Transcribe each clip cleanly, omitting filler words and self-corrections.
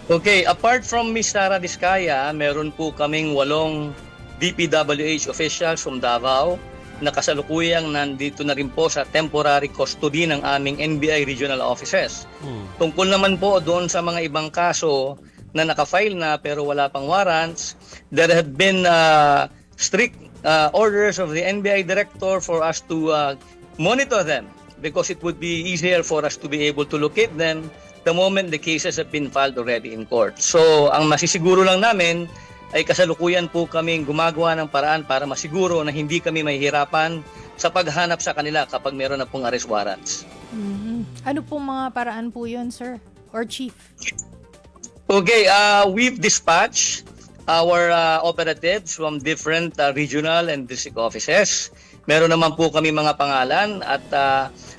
Okay, apart from Miss Sara Diskaya, meron po kaming 8 DPWH officials from Davao na kasalukuyang nandito na rin po sa temporary custody ng aming NBI regional offices. Tungkol naman po doon sa mga ibang kaso na nakafile na pero wala pang warrants, there have been strict orders of the NBI director for us to monitor them because it would be easier for us to be able to locate them the moment the cases have been filed already in court. So, ang masisiguro lang namin ay kasalukuyan po kaming gumagawa ng paraan para masiguro na hindi kami mahihirapan sa paghanap sa kanila kapag meron na pong arrest warrants. Ano pong mga paraan po yun, sir? Or chief? Okay, we've dispatched our operatives from different regional and district offices. Meron naman po kami mga pangalan at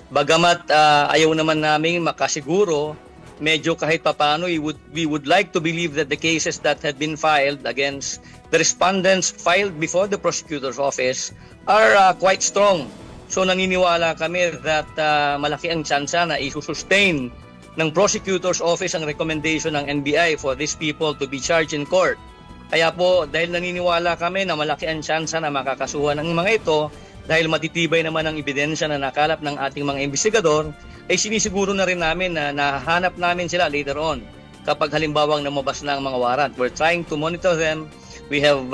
bagamat ayaw naman namin makasiguro, medyo kahit papano we would like to believe that the cases that have been filed against the respondents filed before the prosecutor's office are quite strong. So naniniwala kami that malaki ang tsansa na isusustain ng prosecutor's office ang recommendation ng NBI for these people to be charged in court. Kaya po dahil naniniwala kami na malaki ang tsansa na makakasuhan ng mga ito dahil matitibay naman ang ebidensya na nakalap ng ating mga investigador, ay sinisiguro na rin namin na nahanap namin sila later on kapag halimbawang namabas na ang mga warrant. We're trying to monitor them. We have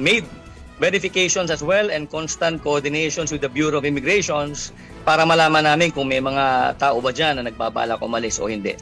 made verifications as well and constant coordinations with the Bureau of Immigrations para malaman namin kung may mga tao ba dyan na nagbabalak umalis o hindi.